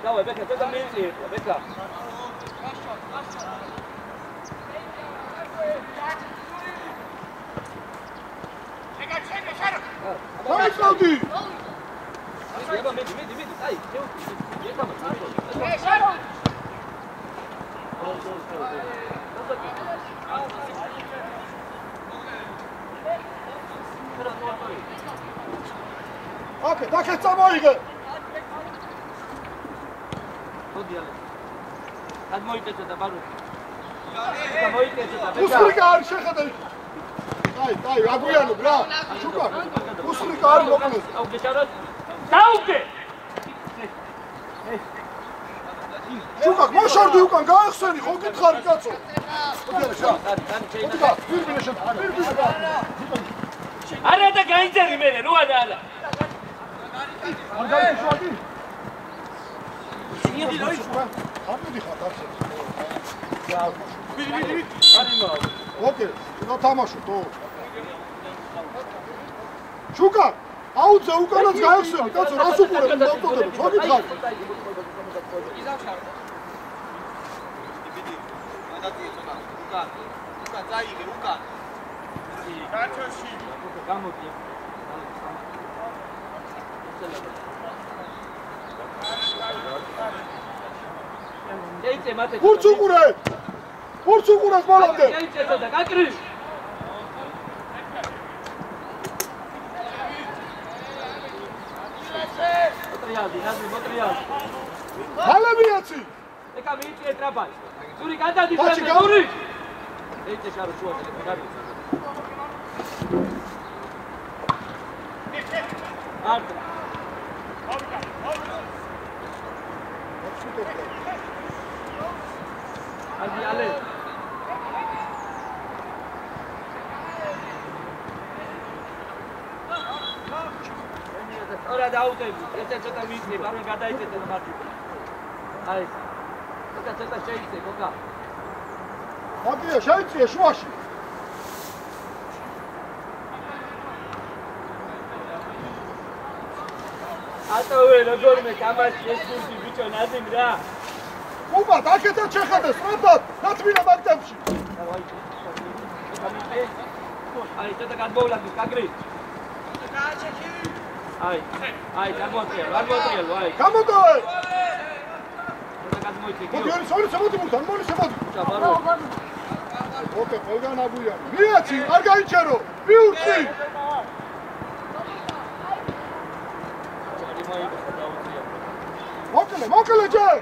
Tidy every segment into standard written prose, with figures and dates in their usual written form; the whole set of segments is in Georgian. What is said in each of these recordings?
Давай, Бека, ты там иди, Бека. Давай, Сауди! Меди, ай, Окей, так это самое. Адმოიკეცოდა ბარუ. Адმოიკეცოდა ბეკა. უსხრიკა არის შეხედე. Дай, აგვიანებ რა. შუკა. უსხრიკა არის მოკლეს. აუ გეჭაროთ. დაუგე. შუკა, მოშორდი უკან გაახსენი, ხო გითხარი კაცო. არა და გაიძერი მე რო არა. არ გაიშვადი? იდი როი. აბიდი ხარ ახლა. ვიდი. არიმო. ოკეი, და თამაშო თო. შუკა, აუძე უკანაც გაიხსენი, კაცო, რას უყურებ დავტოდებ, ხო გითხარ? უკან წაიგე, უკან. კაცოში. გამოდი. Kurz uqureb! Kurz uqureb bolomde! Geyçedə, qaqri! Otriyaldi, Nazim, otriyaldi. Hələ miyəçi? Eka miyici etrafay. Duri, qandadı, duri! Geyçe şarı, şu atı, qaqri. Artık. Hadi Ale. Ora დაუტები, ესე ცოტა მიწნი, ბარვენ გადაიწეთე და მარტივ. აი. ცოტა შეიცე, გოგა. აბია, შეიცე შუაში. ატოვე როგორმე გამაში ეს გუნდი ბიჭო ნაზიმ რა. უბა, დაკეთეთ შეხედე, სწრაფად, დათმინა მაგდებში. აი, ცოტა გადმოვლაგდი, კაგრი. აი, გამოატრიალო, აი. გამოდოვე. ცოტა გადმოიწე. მოდი, ორი შემოდი მურთან, მოდი შემოდი. ჩაბარო. ოკეი, ყველგან აბუიანი. მიაცი, არ გაიჩერო. მიურწი. მოკლე ჯერ.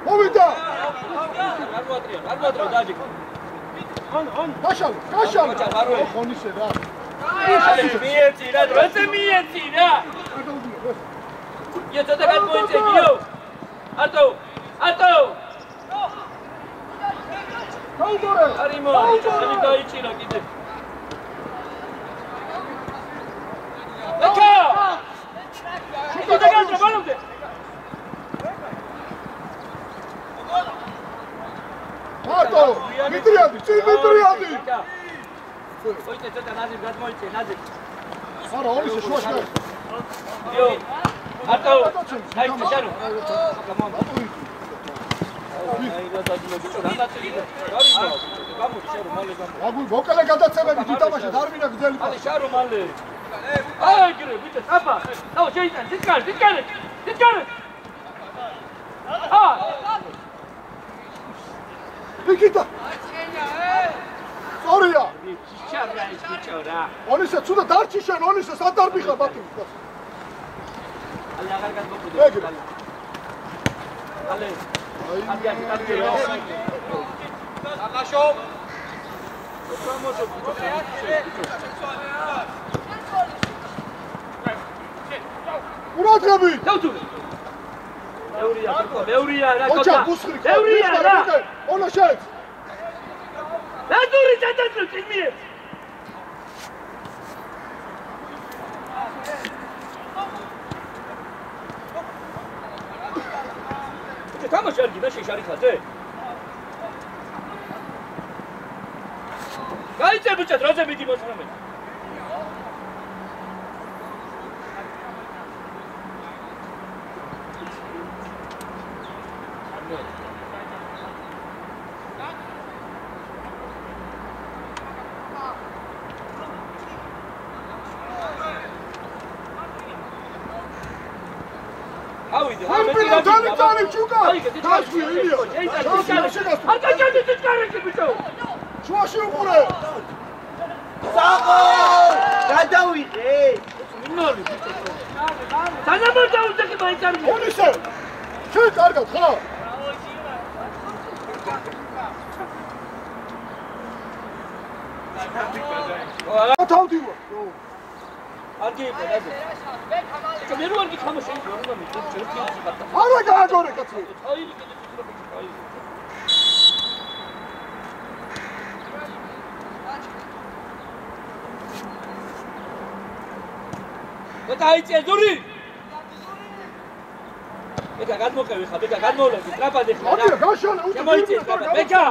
მოვიდა. არ დაჯი. on. გაშალო. ხონისე რა. მიეცი რა, დროზე მიეცი რა. იე ცოტა გადმოიწე, გიო. არტო. გაუდორე. არიმო, ჩხალი დაიჭირა კიდე. ეკა! შეკიდა გაძრა ბალომდე. მარტო, მიტრიადი. ოიტე ცოტა ნაზიმ გადმოიწე, ნაზიმ. არა, ორი შუაში გაი. იო. არტო, დაიჭე შარო. აგუ ვოკალე გადაცემები დიტამაში დარბინა გძელი. აი შარო მალე. აი გრე, ბიჭო, აბა. დაო შეიტან, დისკარი. ნიკიტა. სორია. შარდა ის ბიჭო რა. ონისე ცუდა დარჩი შენ, ონისე სადარბი ხარ ბატონი. აი აღარ გადმოკვდე. ეგრე. Ale, Ағაშո ურადღები მეურია რა ოჩა კოტა ბუსხრი მეურია რა ონა შეც ნაზური დადაწყვეტ იმიერ თამაში არ გიდა შეშარიხაზე გაიწე ბიჭად როზე მიდი მოსრამე Harpino, tali, Čuka! Daški, Ilija! Arkađani, tičkareki, bićo! Čuvaši u mure! Sako! Kada ujde? Minoli, bićo! Sada možda uzeti majčarki! Oni se! Čet, Arkat, ha! Atavdiva! Argeyip, hadi. Benim var ki kamu şeyi görmem. Çocuk yiyecek hatta. Ara gagore katı! Hayır, hayır. Betayıcı Zuri. Beka gadmoqevi ხა, beka gadmoვლები, ტრაპადი ხა. Hadi, gaşana, uçu! შემოიწიეს ტრაპა. Beka!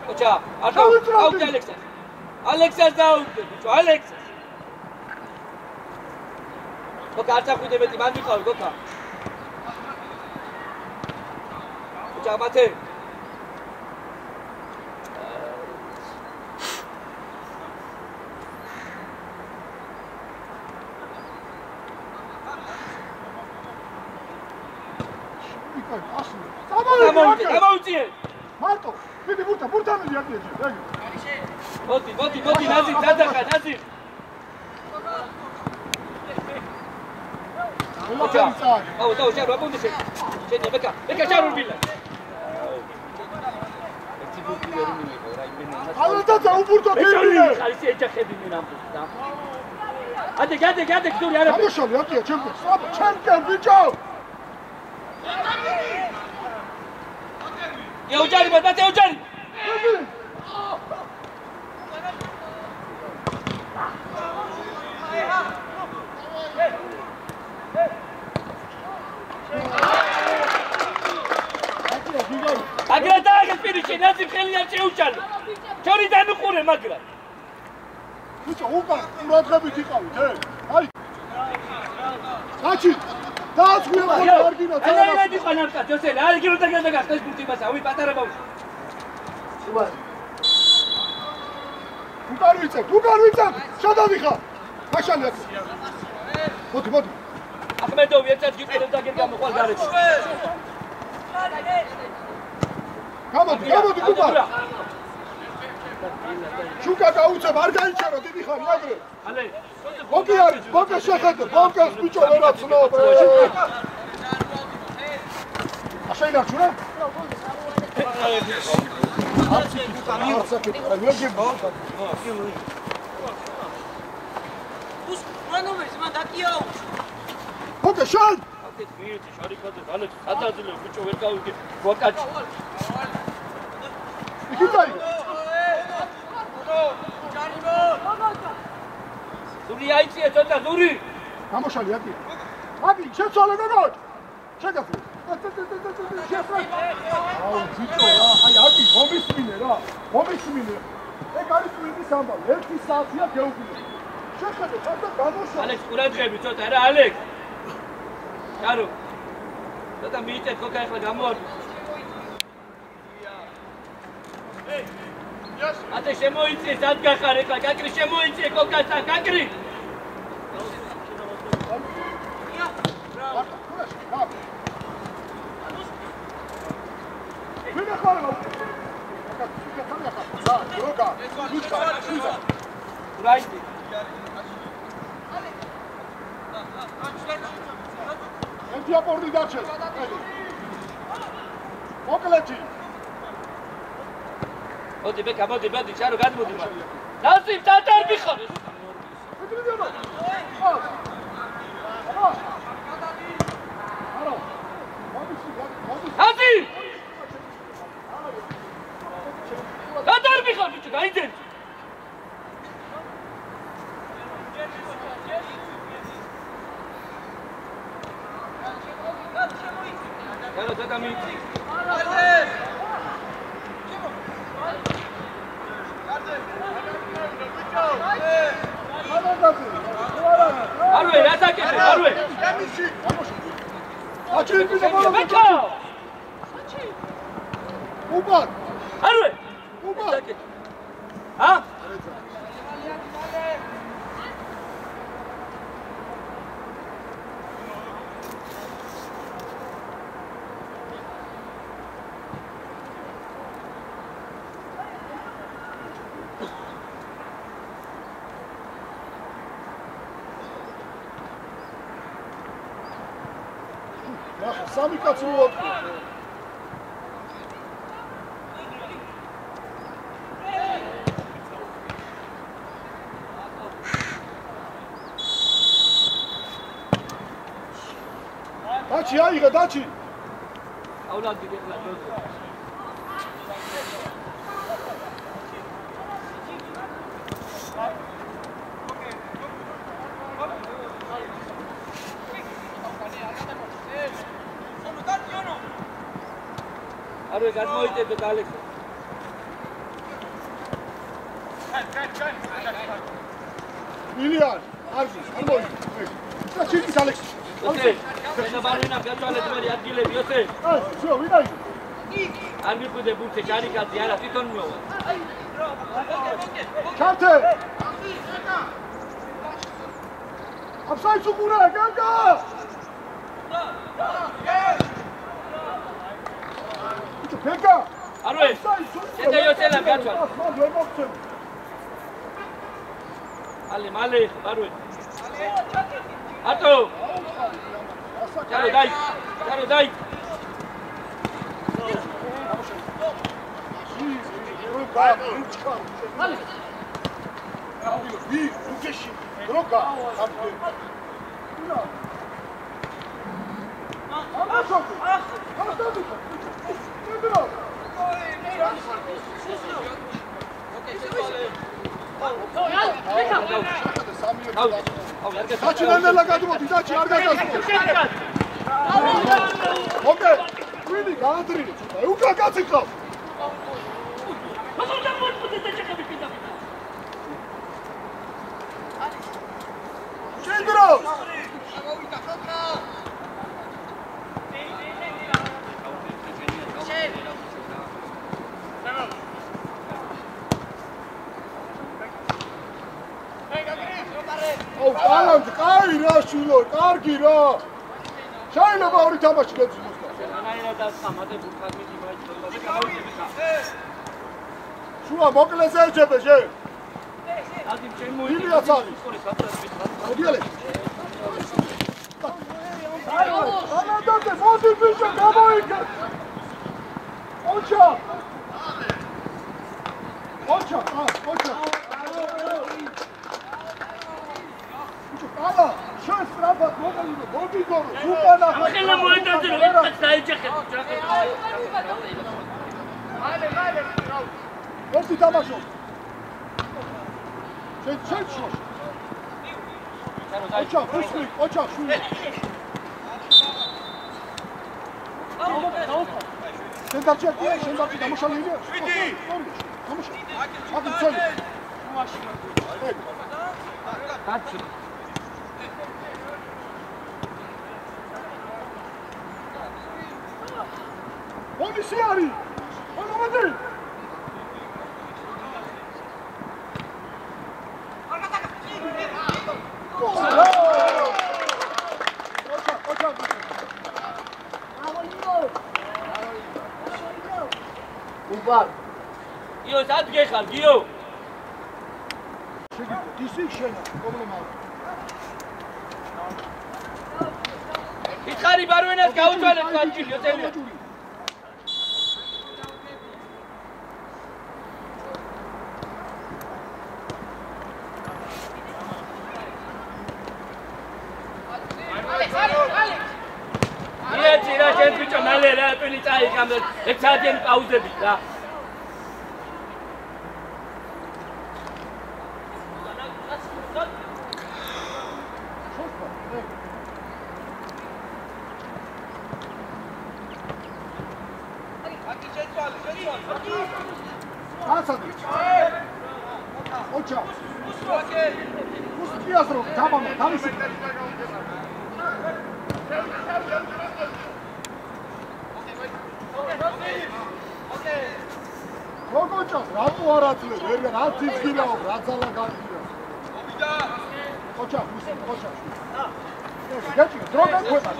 ოჩა, არტო, აუტე ალექსას. ალექსას დაუდგე, ბიჭო, ალექსას. გოკა არ წახვიდებდი, მან მიყავი, გოკა. ოჩა, მათე. Გამოიწიე. მარტო, მიდი ბურთამელი აკიეჭი, ეგ. მოდი, ნაზი, დადახა, ნაზი. აუ, შენ რა პუნდი შენ. შენ ბეკა ჩარურბილა. ერთი ბურთი ვერ მიიღო რა იმენა. ალათა უბურთო გიმინე. ხალის ეჯახები მინამბუს და. ადი, გდური არა. ამოშალი აკია ჩემპიონს. ჩემპიონ ბიჭო. ეუჯარი, ბატე ეუჯარი. აგრა დააგეთ პირიქე, ნაზი ხელი არ შეუჭალო. ჩორი დამიყურე მაგრა. ბიჭო, უკან ურადღებით იყავით, აი. საჩი დაასვია მარგინა ძალიან. აი, დიყვანარკა, ჯოსელი, არ იგირო და გასწეს ბურთი მასა, ვი პატარა ბავშვი. უკან ვიცე, შადავიხა. მაშალი აქ. მოდი. ახმედოვი ერთად გიყიდებ და გერ გამოყვალ გარეში. გამოდი, უკან. შუკა გაუწევ, არ გაიჩარო დიდი ხანი ადრე. ალე. ბოკი არის, ბოკა შეხედე, ბოკას ბიჭო ვერა ცნობ. აშენ არჩურა? ბოკა შენ! აკეთ მიიწი შარიკაძე, ალე, აწაძლე ბიჭო ვერ გავიგე. ბოკაჩი. იქითაი. ზური აიწია ცოტა, ზური. გამოშალი აკია. აკი, შეცვალე გოგო. შეგაფრე. აუ ბიჭო რა, აი აკი მომისმინე. ეგ არის მის ამბავი, 1 საათია გეუგილე. შეხედე, ხარდა გამოშალი. ალექს ყურადღები ცოტა რა, ალექს. ჩარო. ცოტა მიიწეთ კოკა ახლა გამოარდ. ate შემოიწიე სად გახარ ეხლა კაკრი შემოიწიე კოკაცა კაკრი რაიტი ენტიაპორდი დაჩეს მოკლეჭი. მოდი ბეკა, მოდი, ჩარო გადმოდი მაგ. ნასიმ დადარბი ხარ. მიდრიდიო. არა. ნასიმ! დადარბი ხარ ბიჭო, გაიძენ. Hello, tata mi. Arve, ataque, Arve. Beka. Uban. Arve. Uban. Ha? Sami kacı mı oldu? Daçi ya yıka daçi. Avlad gidelim. Arve, გადმოიტებდეთ ალექსი. Milyar, argi, armoy. Da çirkin Alex. ოსე, ენა ბარვინა გაწვალეთ მე ადგილები, ოსე. Ay, şo, ვინაი? არ მიყვიდე ბურთე, ჯარიკაცი არა, თვითონ მიოვა. ჩართე. აფსაი ცუგურა, გაგა. Peka! Arve! Შედა იოცელა გაწვალ. მალე, Arve. ატო! ჩარო დაი. მალე. ვი, უკეში, დროგა. Saçılarına kadar daçı arkadaşlar. Okay. Really gandri. Uka kaçıkla. Çeldiro. ალანთ, კაი რა შვილო, კარგი რა. შეიძლება ორი თამაში გეძინოს. ანაირად ასხამადე ბურთად მიდი მაიჭდები გავიწები. შუა მოკლეზე ეძებე შე. ადი ჩემოიდი. ილიაც არის. მოდიალე. ანადაზე მოდი ბიჭო გამოიგე. ოჩა. Ala, şöyle strafat modu doğru. Supana. Akıllı moydandır. Etmek sayacak. Haydi. Orti tamaş ol. Çek şu. Ocak, fıstık, ocak şu. Sen tarçak diye, sen tarçak tamışa geliyor. Vidi. Tamışa. Bakın söyle. Evet. Kaçın. Polisi arıyor. Anlamadı. Ubar. Gio, sad gexar, Gio. Disi şena, problema. Ixari barvenas gautvalet kaçil, Yoseli. წელი წაიღამ 6 საათიანი პაუზებით რა. Ocha. Ustiazro, tamam, tamam. Ocha, rato aratle, verga, ratis girao, ratzala gargira. Ocha, ocha. Gechi, droga kweba.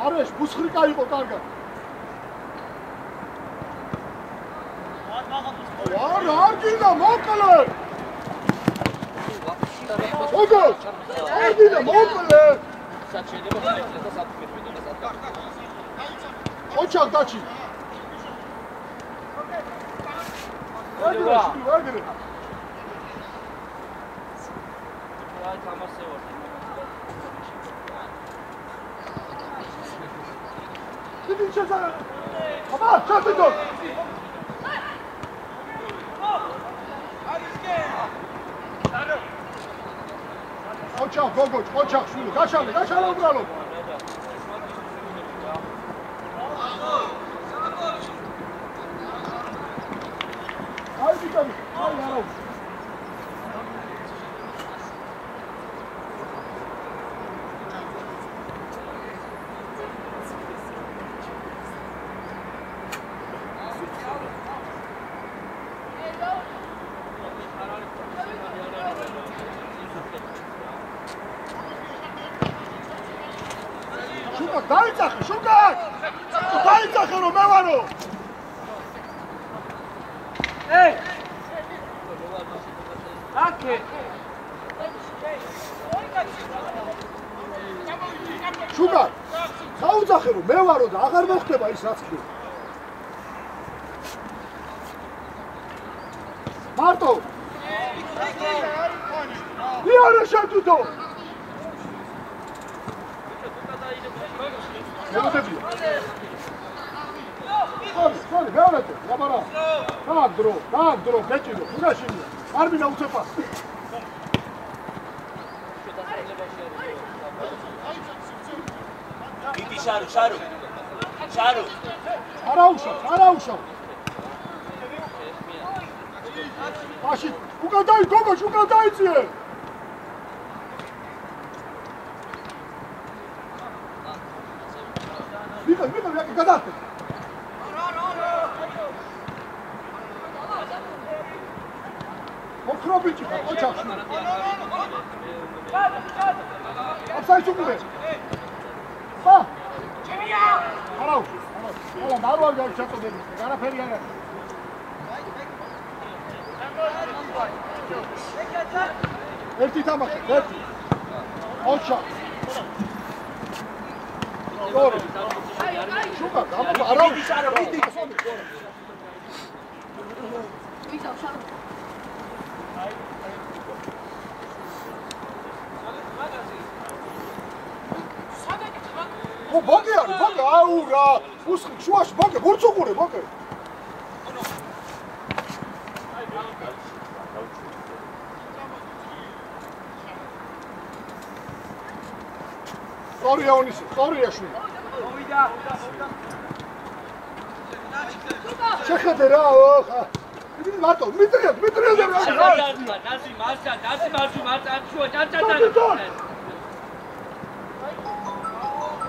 Aresh, busxri გაიყო კარგად. არ გინდა მოკლე. ოგო, არ გინდა მოკლე. საჩედება ხალხს და საფრთხე და საფრთხე. ოჩაკ დაჩი. აგრე. აი თამასე ვარ. აბა, ჩატიდო. ოჩა, გოგო, ოჩა, შვილი, გაშალე, გაშალე უბრალოდ. აი ბიტები, აი არა. დაიწახე, შუგარ! დაიწახე რომ მე ვარო! ეი! აკე! შუგარ! დაუძახე რომ მე ვარო და აღარ მოხდება ის რაც ხდება. მარტო! იარა შეთუდო! მოგწებია. სოლი, მეურეთე, რაბარა. დააგდრო, გეჭირო, უგაშინია. არ მინდა უცეპას. დიდი შარო. არაუშავ. მაშინ, უკან დაიძიე. Vito, gadate! Okrobici, očak šnu. Apsaj čukube. Pa! Arau. Ela, daru ar gari čato debi. Gara feri ara. Erti tamakı, erti. Očak. Doğru. Şuka, ama arau. Vidi. O bogey ari, bogey, aura. Usqi, şuaş bogey, burçuquri bogey. Sorry Onis, sorry Ashwin. Შეხედე რა, ხა. იდი მარტო, მიტრიალ რა. დაზი მარცა, შუა ჭანჭა.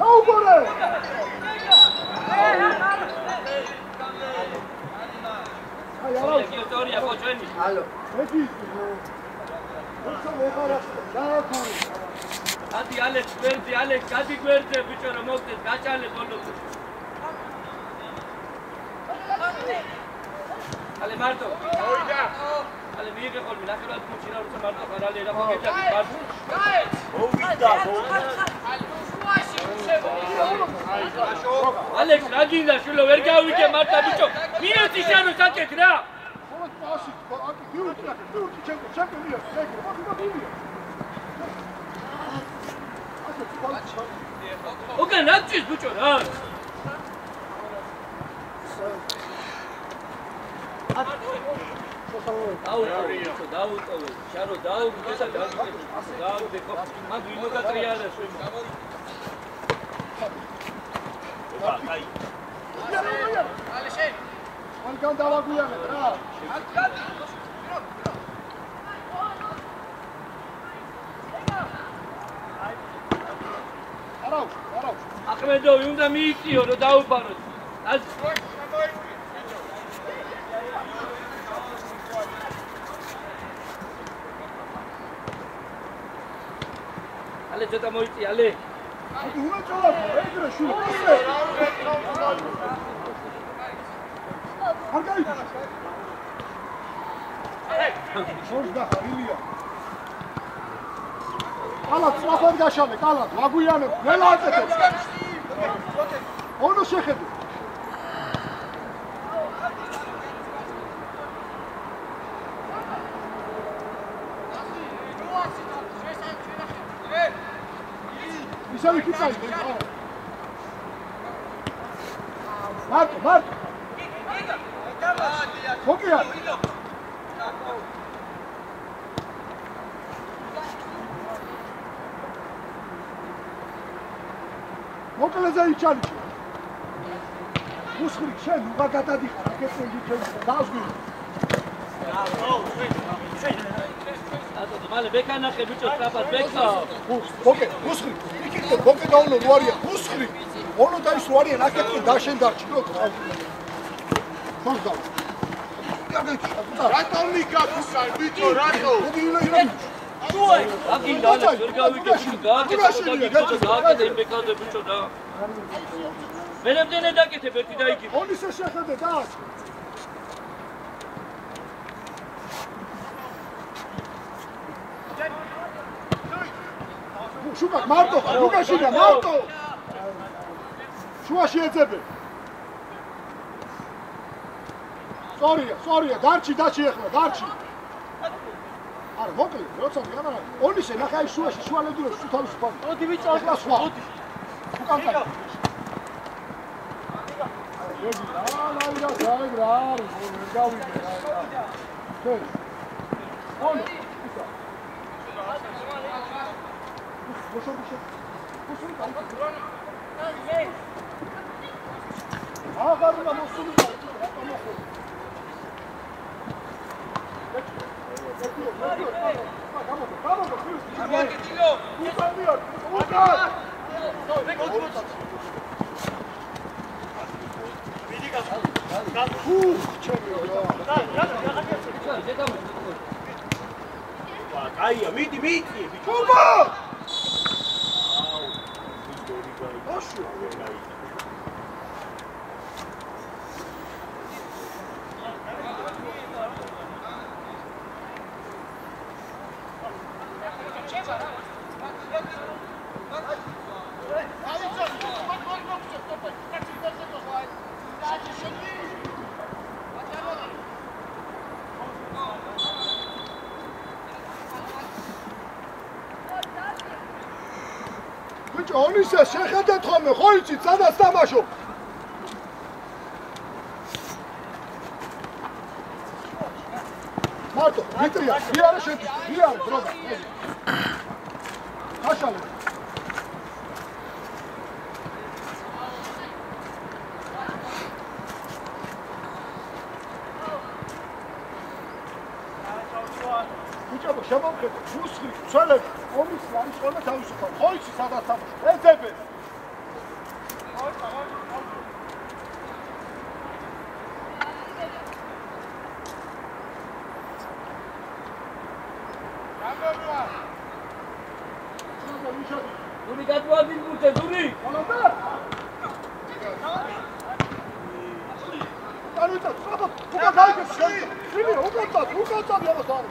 აუგორე. აი არა. ისტორია ხოჭენი. ალო. ეჭი. ოცა მეხარა, დააქარი. ადი ალექს, გადი გვერდზე ბიჭო რომ მოგდეს, გაჭალე ბოლოს. Ale Marto. Oida. Ale მიიღე ხოლმე ნახევრად კუჩი რა როცა მარტო ხარალი რა მოგეჭადი ბარს. მოვიდა. ალექს რა გინდა შულო ვერ გავიგე მარტა ბიჭო. მიეცი შანო საკეთ რა. Asi, aki diuti, čekaj, Okay, not just put your hand. Ahmedov, უნდა მიიწიო, რომ დაუბაროთ. Ale ცოტა მოიწი, ale. Aki უნდა წავაგო, ეგრე შუ. არ გაიგო. შორს დახარ, ილია. კალათ, სწრაფად გაშალე, კალათ, ვაგვიანებ, ნელა აწეთებს. Ono შეხედე. ისევ იქიცაი. მარტო. მოკია. მოკლეზე იჩალი. Უსხრი, შენ უღა გადადიხარ, აკეთები ჩვენ დავსგვი. მალე ბეკანახე ბიჭო, სწრაფად ბეკა. ოკე, უსხრი, იქით ბოკე დაუნო როარია, უსხრი. Ono და ის როარია, აკეთე დაშენ დარჩი, რო ხავ. ხოს და. რატომ მიკაფუსარ, ბიჭო, რატო? Ой, აგინდა, ვერ გავიგე, გააკეთე ბეკაზე ბიჭო და. მერემდენე დაკეთებ ერთი და იგი. ონისე შეხედე და. შუკა მარტო, ლუკაშია მარტო. შუაში ეძებე. სწორია, დარჩი ახლა, დარჩი. არა, მოკლე, როცა გამარა. ონისე ნახე შუაში, შუალედურებს თუ თავისუფალი. მოდი ბიჭო, მოდი. უკანკა. Aia, miti. Opa! ონისე შეხედეთ ხოლმე, ხო იცით, სადაც თამაშობ. მარტო, ვიტრია, ვიარე შედის, ვიარე, დროა. გაშალე. ბიჭო, შემომხედე, უსხრი, ცელები. ომის არის ხოლმე თავისუფალი. ხო იცი სადაც თამაშობ. ეძებენ. Duri გადმოადის ბურთზე, დური. მოლოდა. Anita, stop! Uka gaige, Sili, ukazat, javas ali.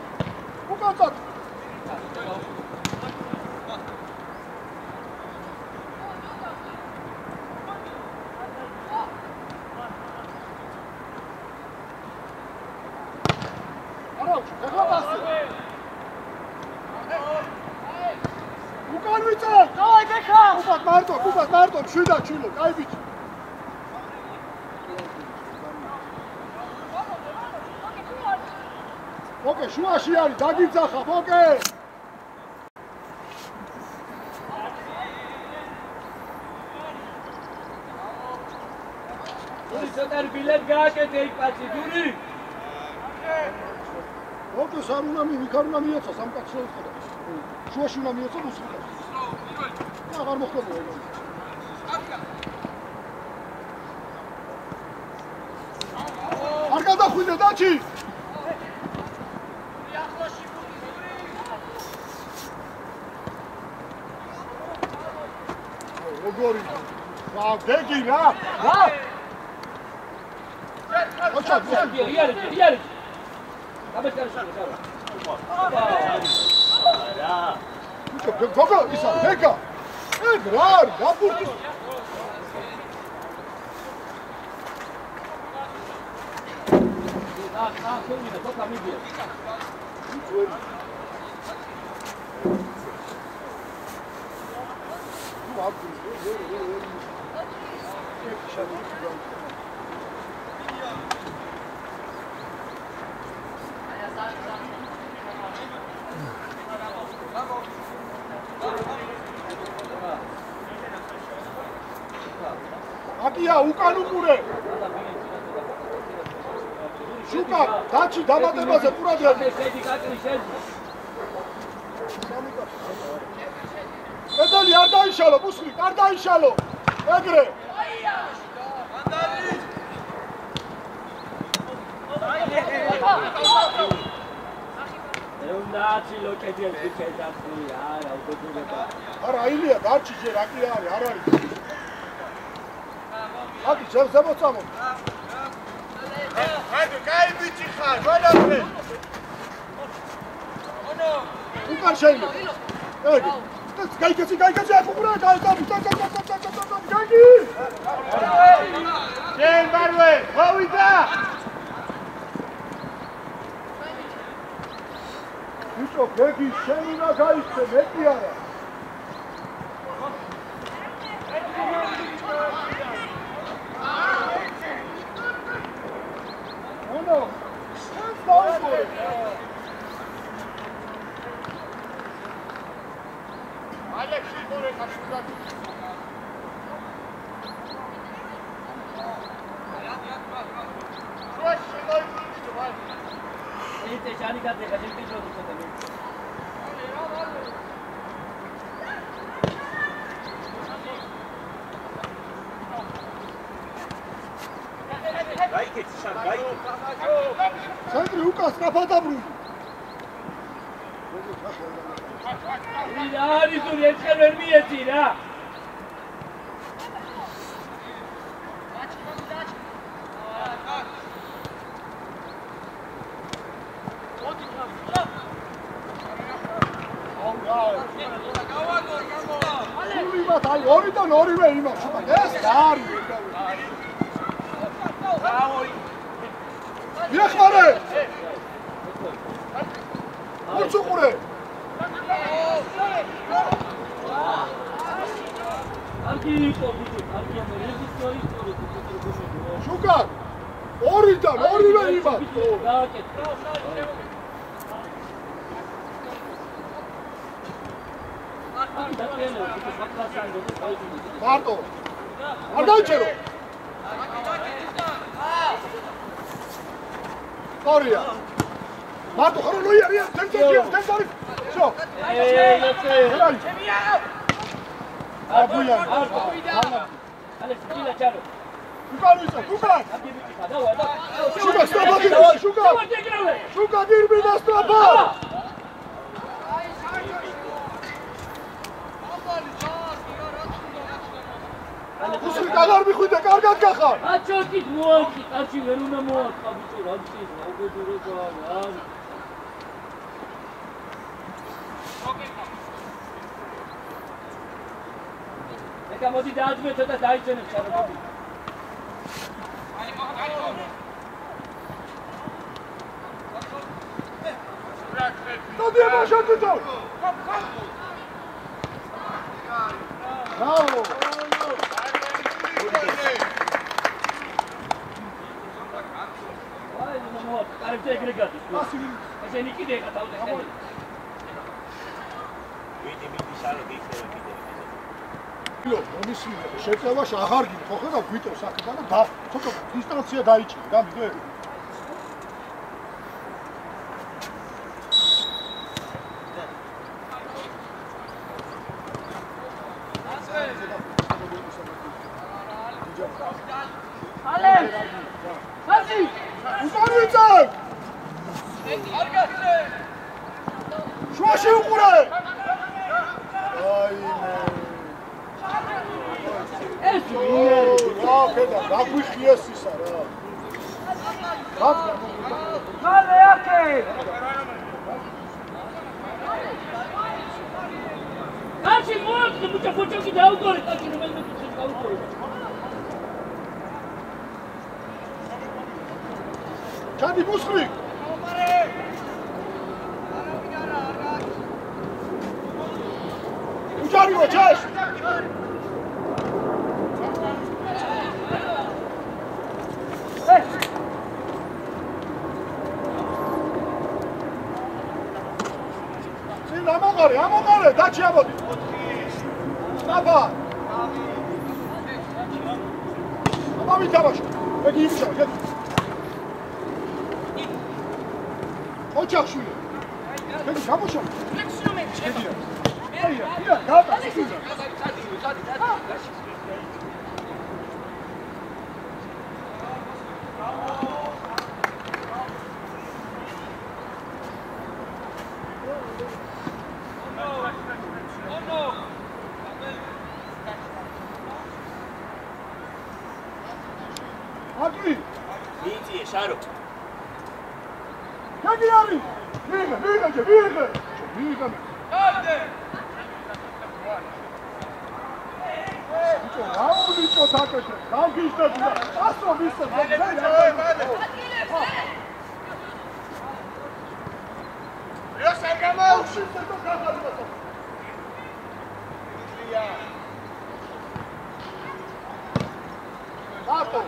Ukazat. მოვიწე! დავაი ბექა! კუბად მარტო, შვიდა ჩილო, კაი ბიჭი. ოკე, შუაში არის, დაგიძახა, ოკე. გური ცოტა ბილეთ გააკეთე იქ კაცი, გური. ოკე, სამ უნდა მიეცა სამკაცო ხოდა. შუაში უნდა მიეცა უსხოდა. აღარ მოხდება. არ გადახვიდე დაჩი. როგორი? რა, დეგი რა. რა? ოჩა, იარი. აბეთქარში ხარ. რა. გოგო, ისა, ბეკა. ეგ რა, გაფურთი. ხომიდა, თოქა მიდია. აკია უკან უყურე. შუკა, დაჩი დამატებაზე ყურადღება. შედი კატრი შედი. პედალი არ დაიშალო, ბუსლი, არ დაიშალო. ეგრე. ეუნდაცი ლოკედიელ ფიქედაცი, არა, უგებდება. არა, აილია, დარჩი ჯერ, აკია არის, არ არის. აკი, ზემოწამო. აიდო, კაი ბიჭი ხარ, მონაფრე. უკან შეიძლება. ეგ. გაიგეცი, აქ უყურე, გაიგები. გაიგი. შენ მარვე, მოვიდა. ბიჭო, გეგი, შენ უნდა გაიქცე, მეტი არა. ონო, შენ დაუყურე. ალექსი მორე კაცი. შუაში მოიწვიო, ვარ. იტე ჟანი გადეხა, შენ პიჟოდი ცოტა. გაიქეცი შენ, გაიქეცი. ცენტრი უკან სწრაფადაბრუნდი. რა არის თუ ერთხელ ვერ მიეცი რა. აი, ორიდან ორივე იმას, შუბა, ეს რა არის? მიხმარე! მოც უყურე! არგი იყო ბიჭო, არგი ამ რეჟისორი სწორი. შუკა! ორიდან ორივე იმას. გააკეთე. მარტო. არ დაიჭერო. სორია. მარტო ხარო ლოიარია, თემწია. შო. აბუია. ალექს ბილა ჩარო. უკან ვიწა, უკან. შუკა, სტოპი, შუკა. შუკა გირბი და სტოპა. უსრი კაგარ მიხვიდე, კარგად გახარ. აჩოქით მოაჩი, კაცი ვერ უნდა მოაწყა ბიჭო, რა გწის, რა უგებურება რა. ეკა მოდი დააძმე ცოტა დაიჭენებ ჩარო მოდი. დადი ამაშა თვითონ. Bravo! აი ნუ კარგია ეგრე გადის. ესენი კიდე ეკათავდნენ. ვიდი შალო გიქნება კიდე. მომისმინე შეწევაში აღარ გინდა ხო ხედავ გვიტოს აქედან და ცოტა დისტანცია დაიჭირე გამიგე ალე ხაზი უზარმიწე არ გასწრე შუაში უყურე აიმე ეს ვინერი რა ხედა გაგვიხიეს ისა რა მალე აკე კაცი მოაქვს ბუჭა კიდე აუტორი კაცი რომ მე კაცი აუტორი ჩანდი მუსხრი უჯარიო ჩაშ ამოყარე დაჩი ამოდი სტაფა ამავე თამაში ეგი იმშა ეგი ოჩახშვილი ეგი გამოშო ეგია გადა მიიწიე შარო გაგი არის ვიღე გადე აულიჩო თაკეთე გავგიჟდები და ასო ვისე ეს არ გამაუში და გახალიბო მარტო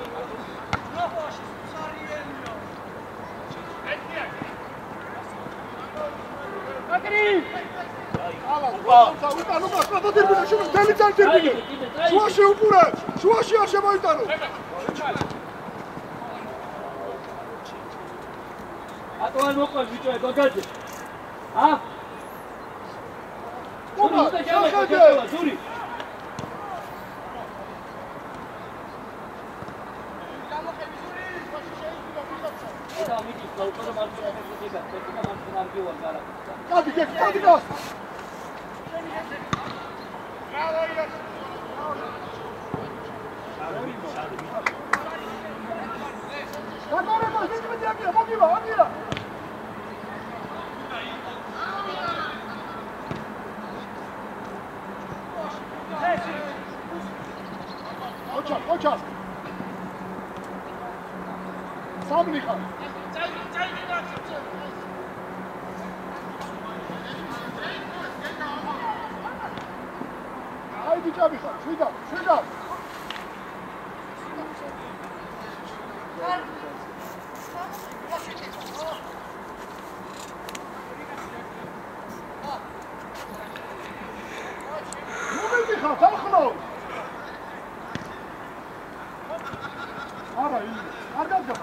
შუაში უყურე, შუაში არ შემოიტანო. ატოვან მოყვე ბიჭო გოგაძე. უბა, შეხედე. ზური. და მიდი გაუყურე მარცხენა ფეხბურთის და მარცხენა არგივარ გარა. გადი გას. გაგორება ზეიმედი აგია მოგივა აგია. ოჩა. სამნი ხარ. აი ბიჭები ხარ, შვიდა. მომენტი ხარ, დახნო. არა, კარგად გახ,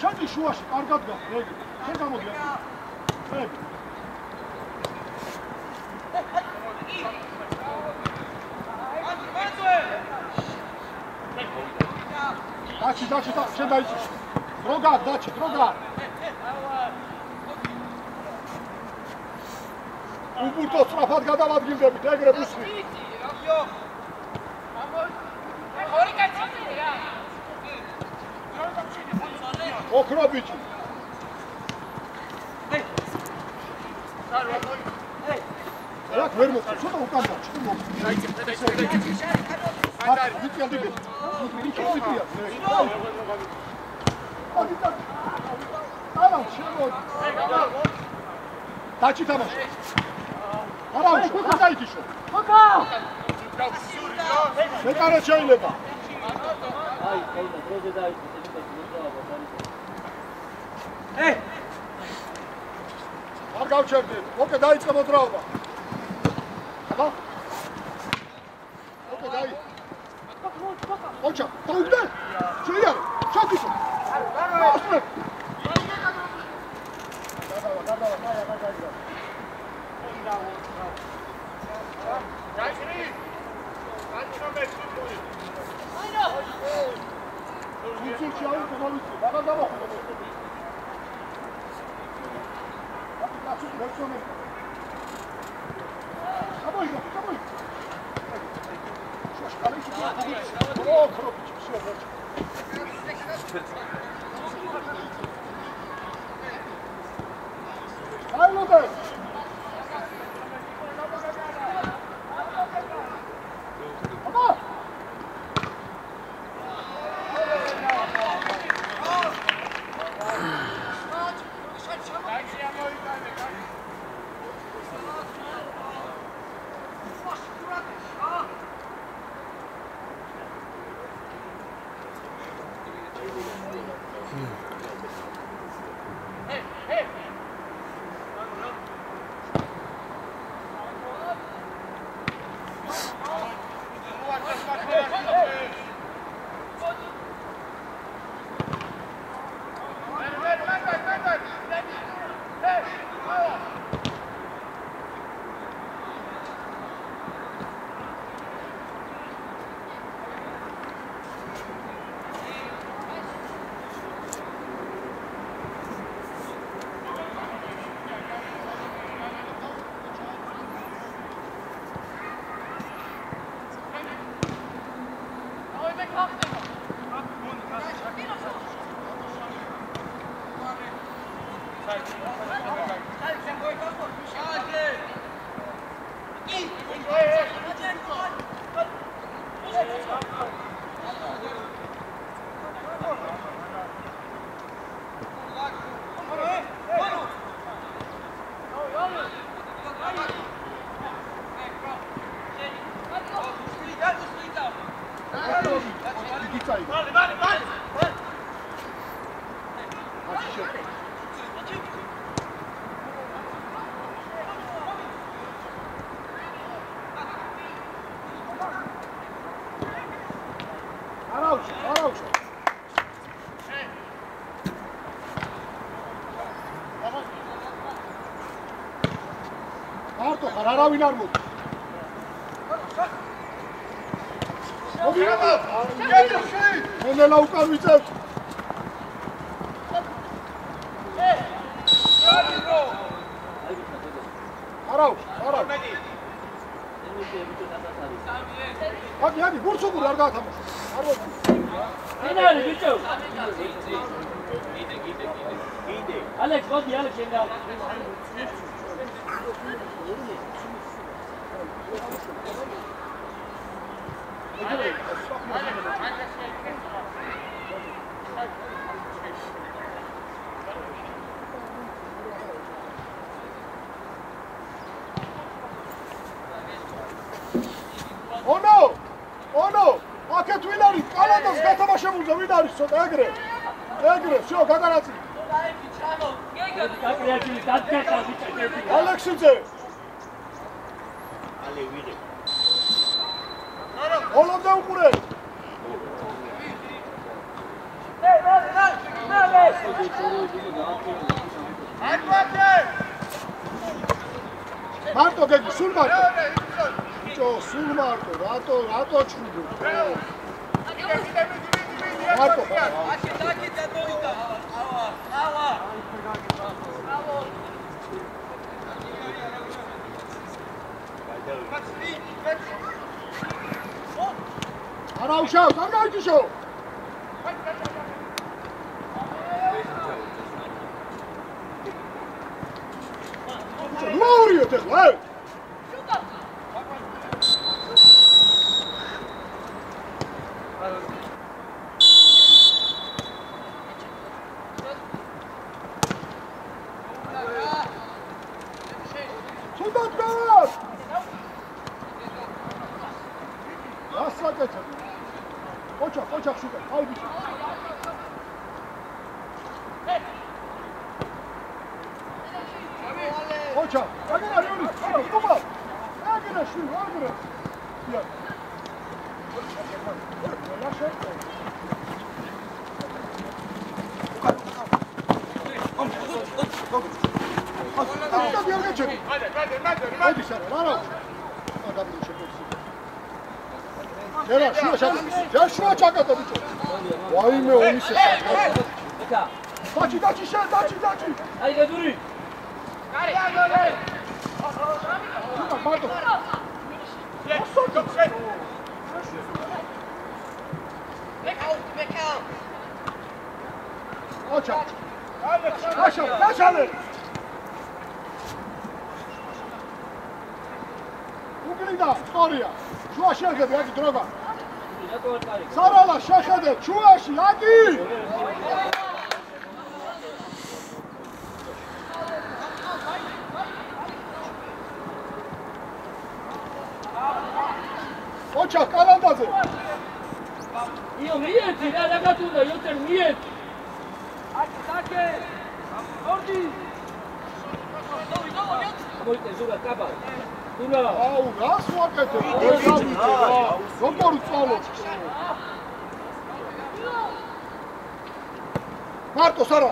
შენი შუაში, კარგად გახ, ეგ. შენ გამოდი აქ. ეგ. დაჩი, შენ დაიჭი. დროგარ, დაჩი. უბურთო სწრაფად გადავადგილდებით, ეგრე ბუსხი. ორი კაცი რა. ოქრო ბიჭი. რა ვერ მოხდა, ცოტა უკან და ჩქიმო. არის ვიწია დიდი. ვიწია. ამა შემოდი. დაჩი თამაში. არავის ხუთა დაიჭიშო ხუთა მეკარე შეიძლება აი ხოლმე დროზე დაიჭიშე არ გავჩერდეთ ოკე დაიწყე მოძრაობა აბა ოკე დაი ოჩა დაუგდე შეიძლება ჩაკისო არავინ არ მოდი. მოგირავა. მენელა უკან ვიწევთ. არავ. ადი, გურცოგული არ გაათამაშო. არ მოდი. ენა არის ბიჭო. გიდე. ალექს, მოდი, ალექს შენ და ონო, აქეთ ვინ არის? კალანდას გათამაშებულზე ვინ არის? ცოტა ეგრე, всё, გაგარაცი. ალექსიძე. ალე ვიღე. ოლომდე უყურე. მარტო გეგი, სულ მარტო. ბიჭო, სულ მარტო, რატო ჩხუბო? მარტო. არა უშავს, არ გაიჭიშო. მორიოთ ახლა. თუნდაც გავარ ასაკეთებ ოჩახ შუტე აი ბიჭო ოჩახ აგერა რიონის ხობა აგერა შვილი აგერა ია შუა ჩაკატე ბიჭო. ვაიმე ომისე. დაჩი შენ დაჩი. აი გედური. გარი. მარტო. მეკაუ. ოჩა. დაშალე. უგლიდა სტორია. შუა შეხედე აქ დროგა. სარალა შეხედე შუაში აგი. ოჩა კალანდაზე. იო მიეცი რა დაგატუნდა იოთერ მიეცი. აკე. ორდი. მოიწე ზურა კაბა. აუ რას ვაკეთებ? როგორ წვალობ? მარტო სარა.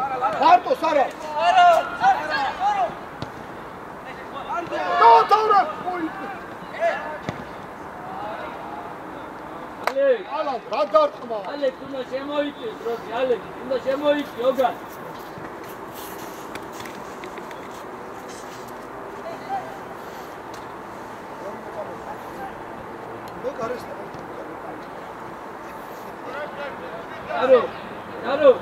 დაუთავრე. ალეკ რა დარტყმა? ალეკ უნდა შემოიწეს დროგი, ალეკ უნდა შემოიწი ოგან. Claro.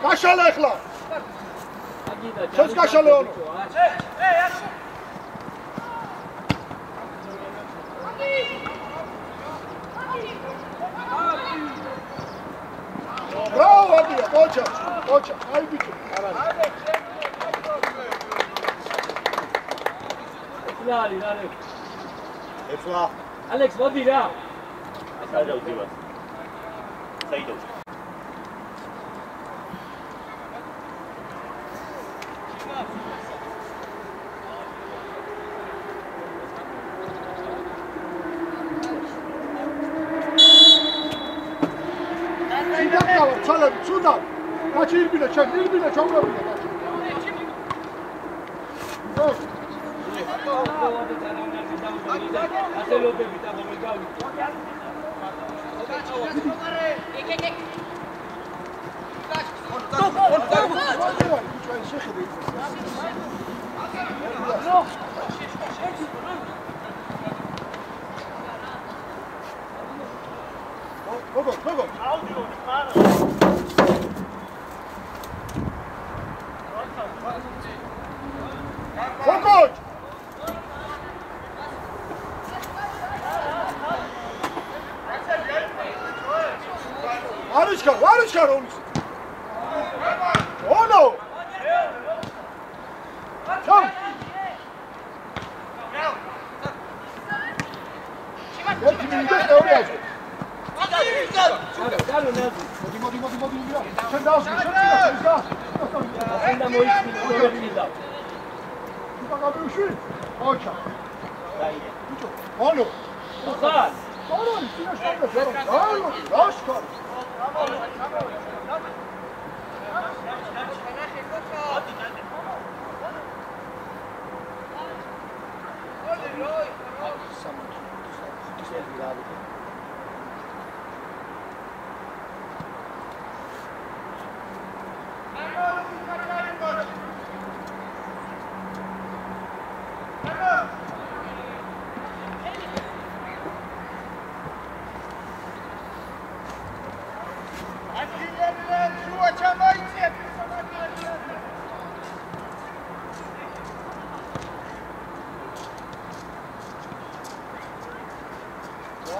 Kaşala ekla. Söz kaşala onu. Bravo abi, koça. Ay bitti. Efla. Alex, vodi ra. Saida udiva. Saida. Çalab, sudan. Kaçır bile, çamurabilir. Yok. Go. Fokoç! Varışkar onu. Ono! Tam! Gel kiminde oraya yaz. Modi. Sen daha olsun. Sen de moiski. Bak abi üşü. Oça. Ono. Ozan. Ono, içine şöyle. Ono, Raşkar.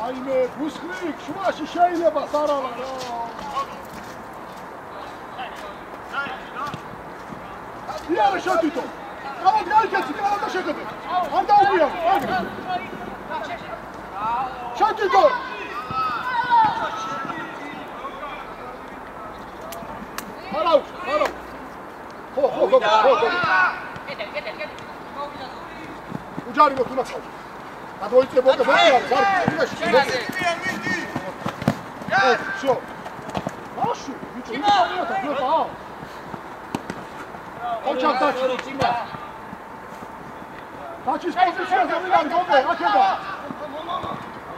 რაიმე გუსხლი შუაში შეიძლება სარალა რა. იარე შეთვითო. კალად გაიქეცი, კალად და შეკეთე. არ დაუგიავ, აგრე. შეთვითო. ხალავ. ხო. უჯარი მოთუნახავ. გადოიწებოდა ბოლოს, ზარკი. შო. აშუ, ბიჭო, იმედა ხება. ოჩა დაჭი ციმა. დაჭის პოზიციაზე ვიდან გოგე, აქედა.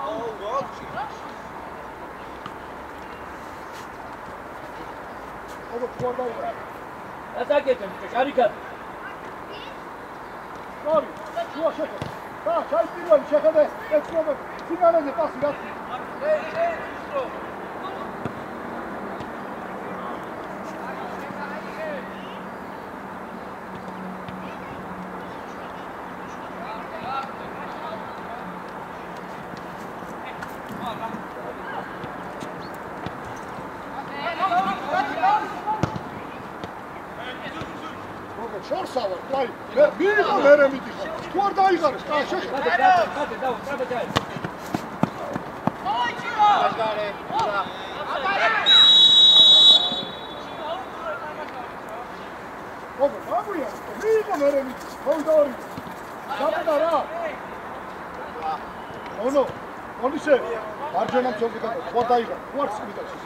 აუ, ვაჩი. აბა ფუარდა. ატაკეთე, კარიკად. გორი, შუა შეხედე. და, ჩაი პირველი შეხედე, ეცნობე, სიგანეზე პასი გასცი. შორსავარ, კაი, მიიღო მერე მიდიხარ. თუ არ დაიღარეს, კაი, შეხედე. კატე, დაი. აჯარე. ოგო, დაგვია, მიიღო მერე მიდიხარ. მოვიდორი. დაბედა რა. ონო, ონისე, მარჯვენა მცოდნე და თუ არ დაიღარ, თუ არ წმიდავს ის.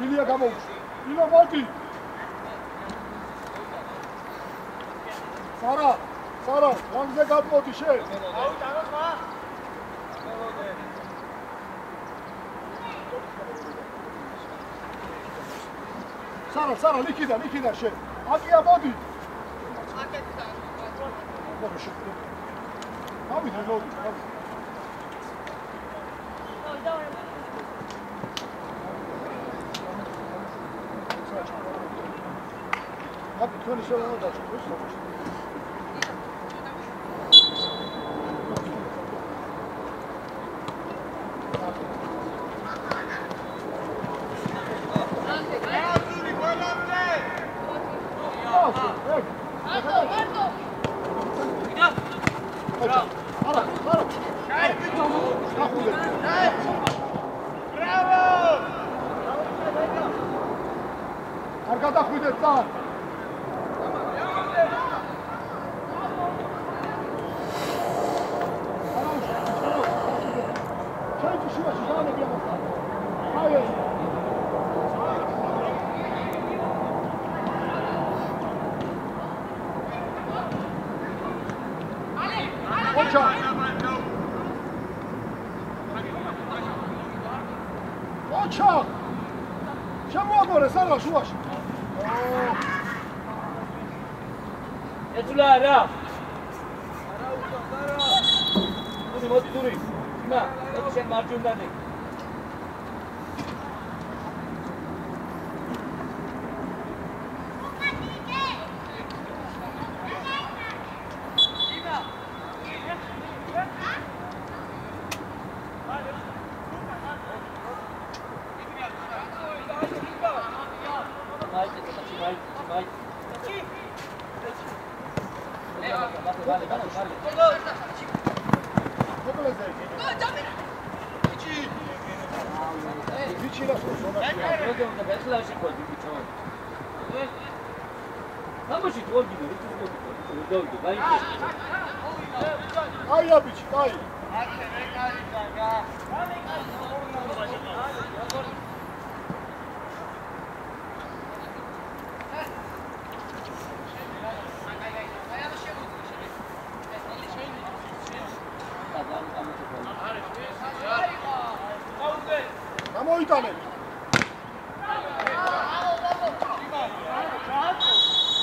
ილია გამოუშვა. ილა მოდი. Sara, rangze gadmodi şey. Sara, likida şey. Akiya modi. Abi de modi. Abi toni şöyle oldu açık. არ გადახვიდეთ წან. ჩაიჭი შუაში დაანები ამასთან. აი ეს. ოჩა. ოჩა. შემოაგორე სარა შუაში. ეცულა რა. მოდი დური. იმა, შენ მარჯვნიდან იქ. Ay ya bici, ay. გამოიტანე.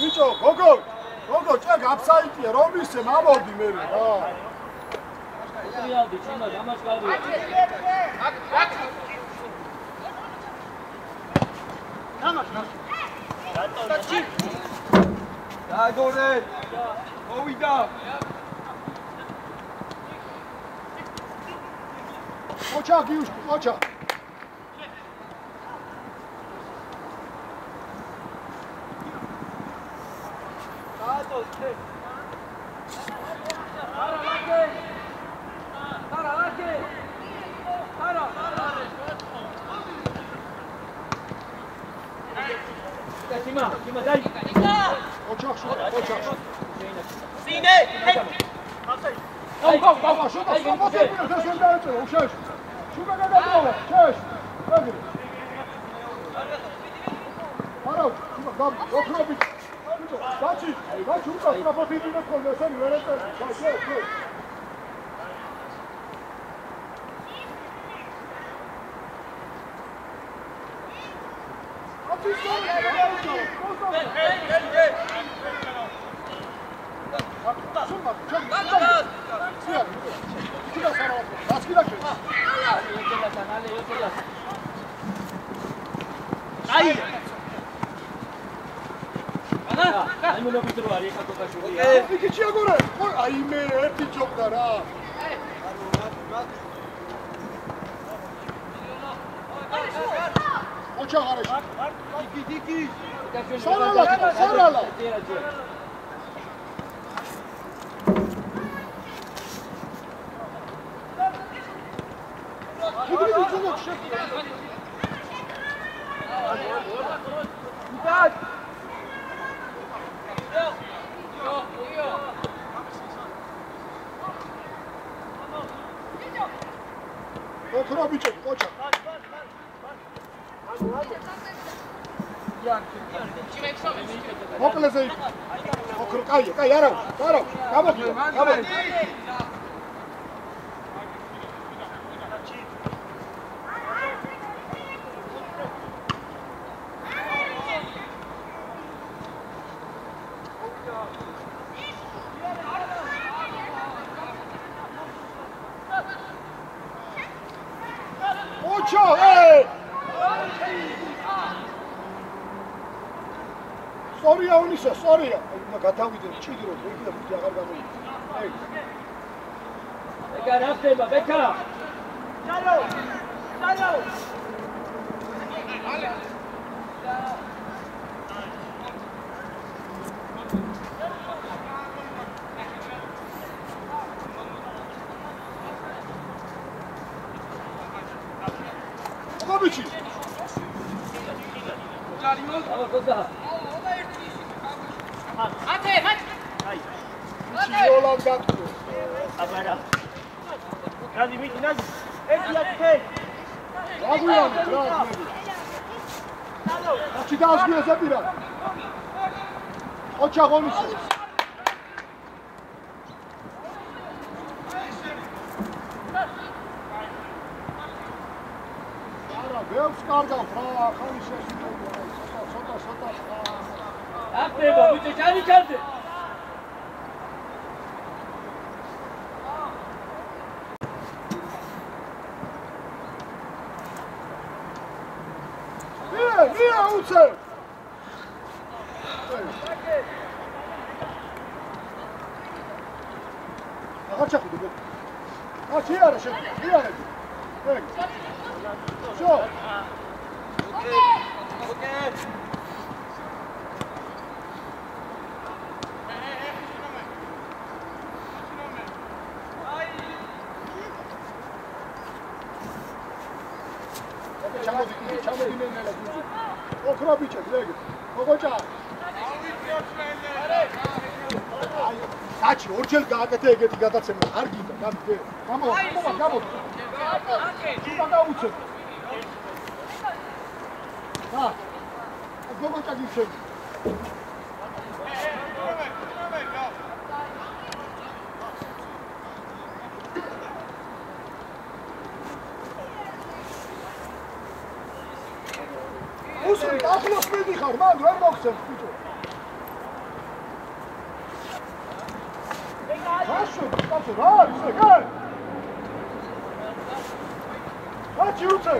ბიჭო, გოგო, ჭეგ აფსაიტია, რომ ისე მამოდი მე რა. რეალდი, ჩიმა, დამაშკარია. დააგორე. მოვიდა. ოჩა გიუშკი, ოჩა. Тима, дай. ოჩახ შუა, ოჩახ. სინე გავა, შუა, მოწევია, დასვენ დაეწერა, უშაშ. შუა გადაავა, შეშ. აგრე. არა, შუა, გამ, ოქრობი. დაჩი, დაჩი, უკა, ტრაფიკინა ხოლმე, ესენი ვერ ეწერა. შე. აიმე ერთი ჯობდა რა. ოჩა ღარეში. დიკი. სარალა. Гибриди чулок шеф. Итак. ოქრო ბიჭო, ოჩა. მოკლეზე იქ. ოქრო, კაია, არა. გამოგიო. Sorry, გადავიდე ჭიდი რომ ეგ და აღარ გამოიცა. ეგ. ბეკა რაფდება, ბეკა. ჩალო. Kobici. Cosa? Mate! Ciola gatto. აბარა. ნაზი მიდი, ნაზი. ერთი ათე. Aguyam, bravo. Açı da azgüye zebira. Oça konuşu. Ara, ბევრს კარგავ, რა, ხანი შეშინდა. Სოტა. აფება, ბიჭო, ჩანიჩანზე. Mia uce! Aha çakıldı bu. Ha şey ara şey. Bir ara. Evet. Şu. Okay. ჩამოდინე ნელა. ოქრო ბიჭო, ეგ. გოგოჭა. აი, საჩი ორჯერ გააკეთე ეგეთი გადაცემა. არ გინდა, გამიგე. გამო. ჩუბა გაუცე. ჰა. გოგოჭა გიშე. უსმენ, ახლოს მიდიხარ, მან ვერ მოგცემ, ბიჭო. Хорошо, кстати, да, сыграй. Начался.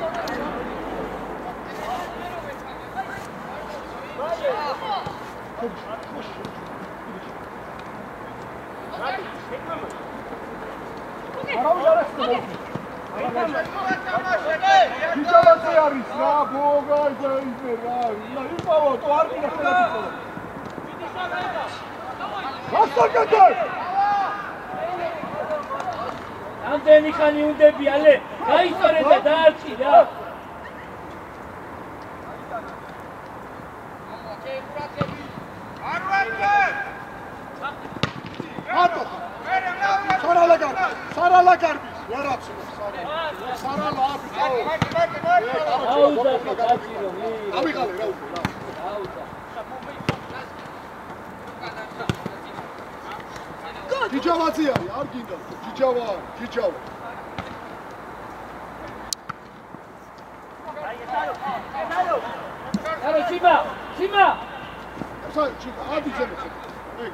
Пора уже расстроиться. ჯიჯავაძე არის რა, ბოგა ისე რა. იპოვო, თუ არ მინდა ხელაფიქრო. გასაკეთე! ამდენი ხანი უნდები ალე, გაიწორე და დაარჩი რა. ატო! სარალაგარბის, ვერ აცნობს სარალა აბი, აუზა გაჭირო მი. ავიღალე რა უკვე რა. აუზა. ჯიჯავაძე არის, არ გინდა, ჯიჯავა. არო შიმა. ადი ზემოთ. ეგ.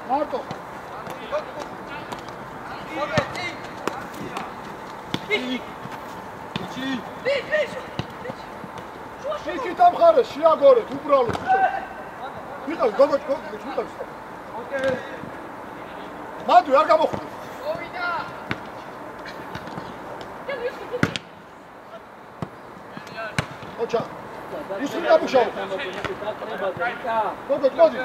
მარტო. შეკი დამხარე შეაგორეთ უბრალოდ ბიჭო. ვიყავ გოგოჭ. ოკეი. მადუ არ გამოხვდი. მოვიდა. ოჩა. ისინი გამუშავო. გოგოჭ მოდი.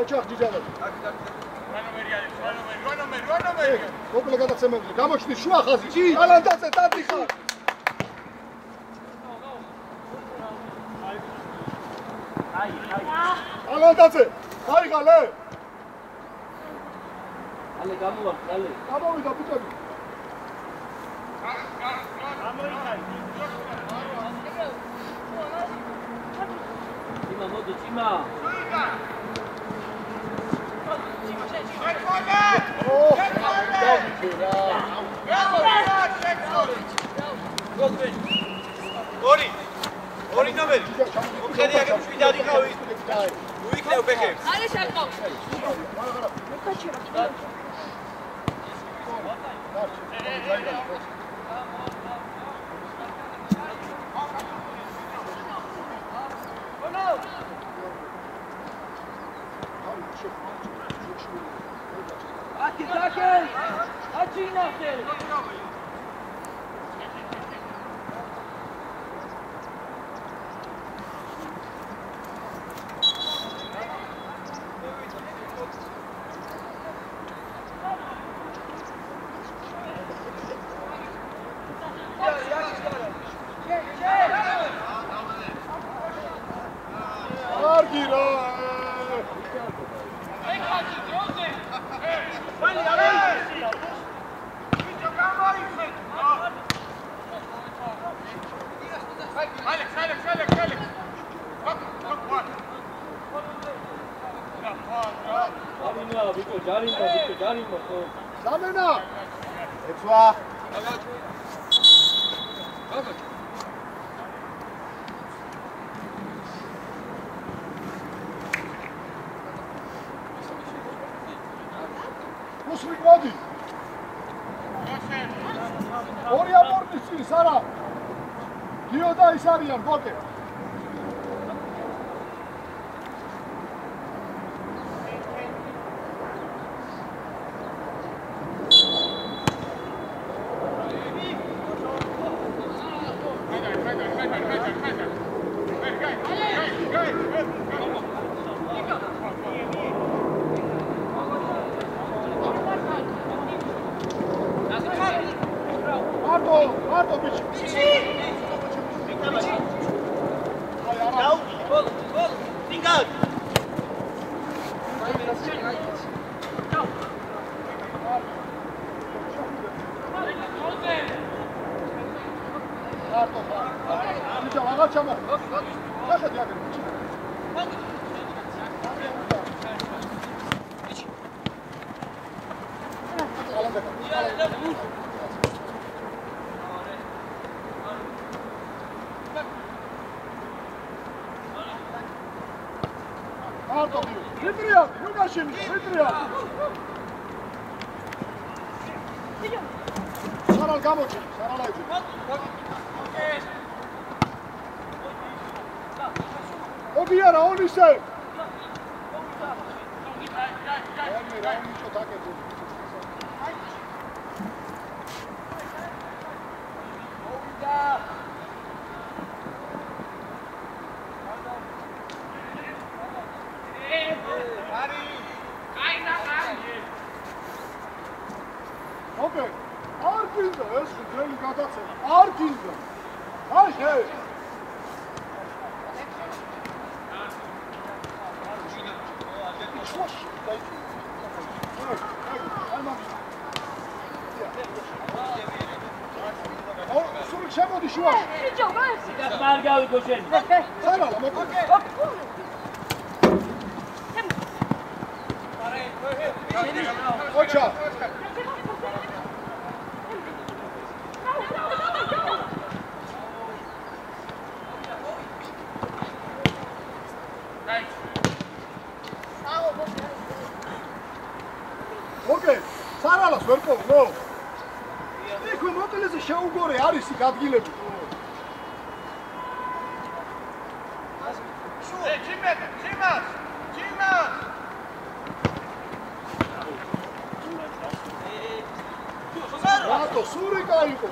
ოჩა ჯიჯავაძე. ვანომერი. მოკლა გადაცემები. გამოჩნდი შუა ხაზი. ალანდაძე დადიხარ. ალანდაძე, აიღალე. ალე გამოვართ, ალე. გამოვიდა ბიჭები. ჭიმა მოდი, ჭიმა. ორი ნომერი. მოხედი აგებ შვიდადი ხავი. უიქნევ ბეკებს. არის აკავ. Samena! Etwa! Muslik vadi! Oraya bornisi, Sara! Gioda isariyan, boke! Marto bici! სარალ გამოჩი, სარალაიძე. ობი არა, ონისე. Okay, არ გინდა ეს ძველი გადაცემა, არ გინდა. აი შე. სულ შემოდი შუაში. ბიჭო, მას. მარგავი გოშენი. სარალა მოკლე. ოჩა. Okay, სარალას ვერ ყოფნო. იქ მოკლეზე შეუგორე არის იქ ადგილები. რატო სური გაიყო?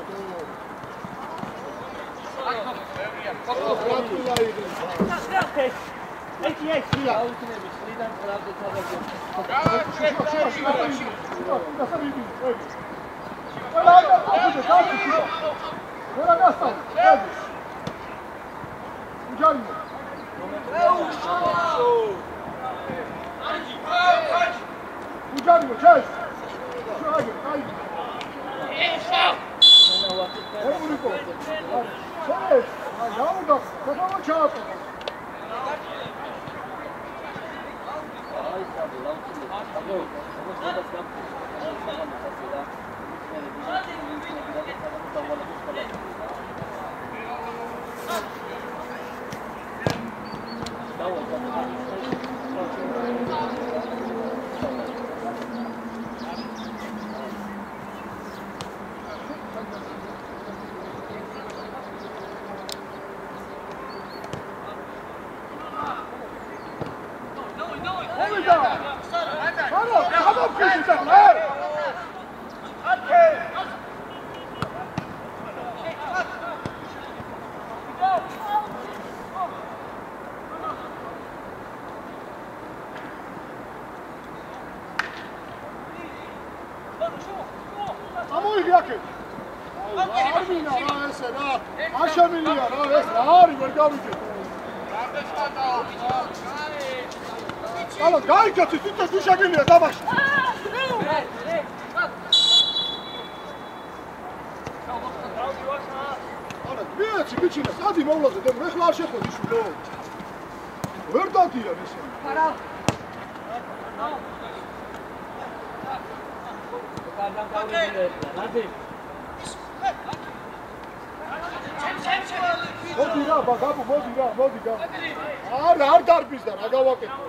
არ დარბის და რა გავაკეთო.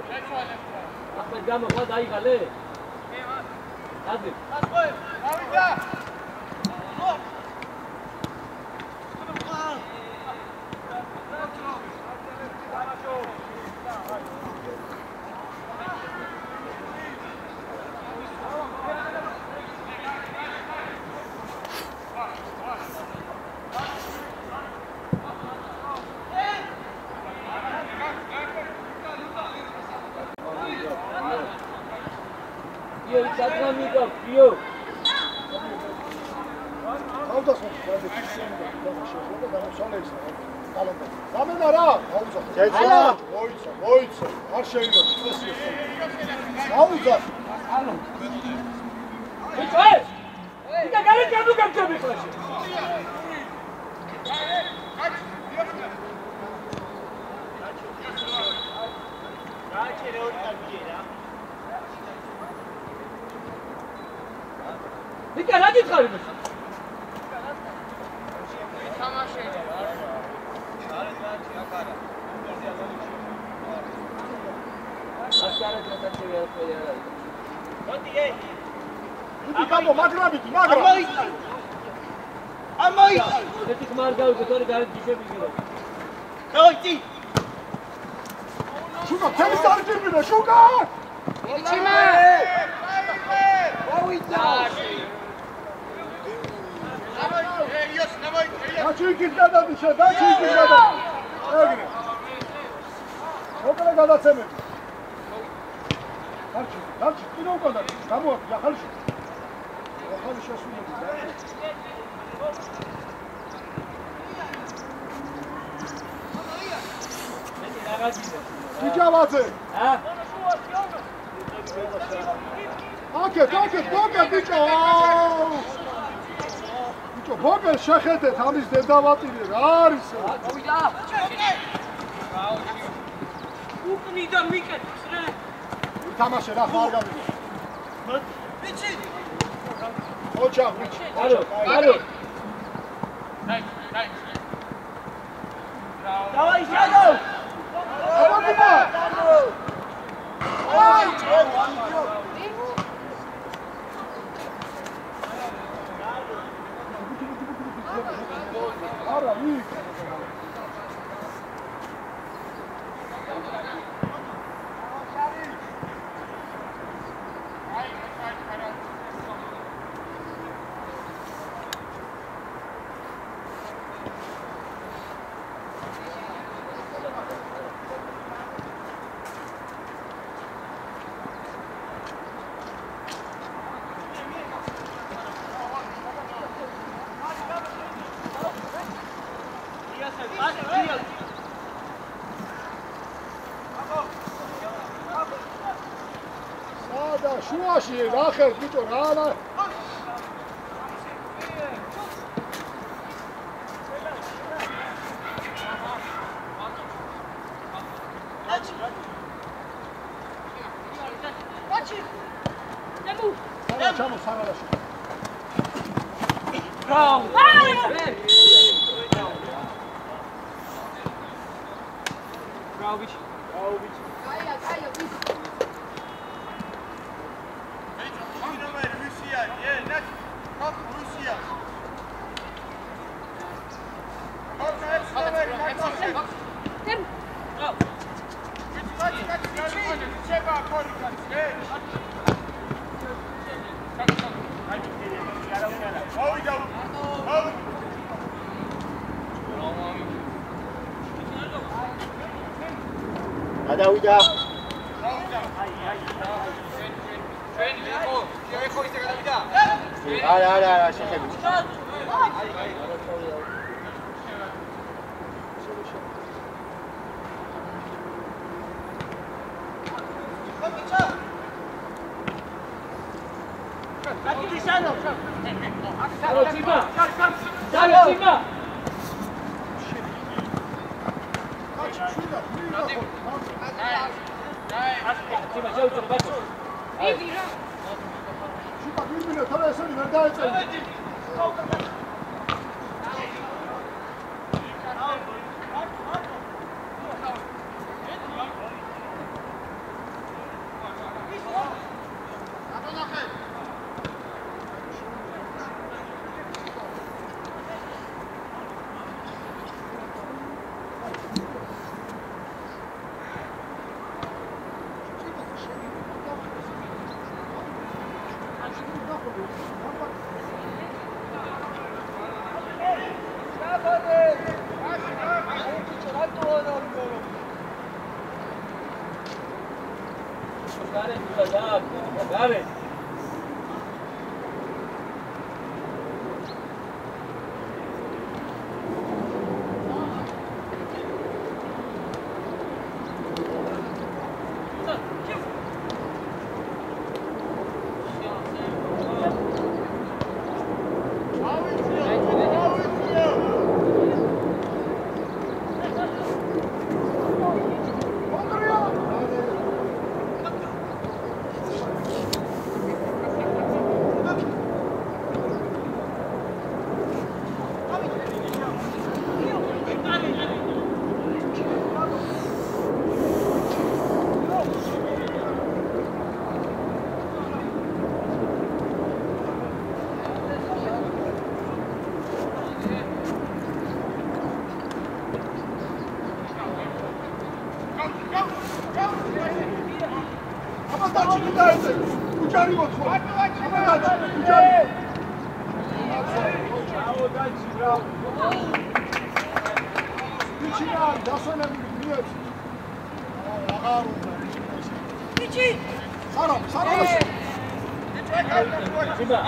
ახლა გამოვა დაიღალე. ადი. ავიდა. დიდი გამო მაგრამით მაგრამ ამოიწა ერთი ხმარ გავიგე თორე გარეთ გიშები გირო მოიწი შუკა თემის არჯიბინა შუკა ჩიმა მოიწა დაჩიქის გადადი შე დაჩიქის გადადი ეგრე მოკლა გადაცემები არჩი კიდე უკან და გამოაქვს ახალში შესულები იჯავაძე აკეთ ბიჭო ბიჭო ბოგელ შეხედეთ ამის დედავატირი რა არის გავიდა უკნი და მიკეთებს რა თამაშე რა ხარ გავიდა ბიჭი ოჩა ბიჭი არო დავაი შადო აბაგიბა აი არა იქ სადა შუაში ნახე ბიჭო რა არა ჩამო სარალაში გადავიდა არა შეხედე შუა გირბინე თორე ესენი ვერ დაეწევი აბადაჩი დაიწყე. უჯარი მოთხო. აბადაჩი, უჯარი. აბადაჩი, რა. ვიჩინა, დასვენები მიეც. აღარ უნდა. ვიჩი. სარო. ჯიბა.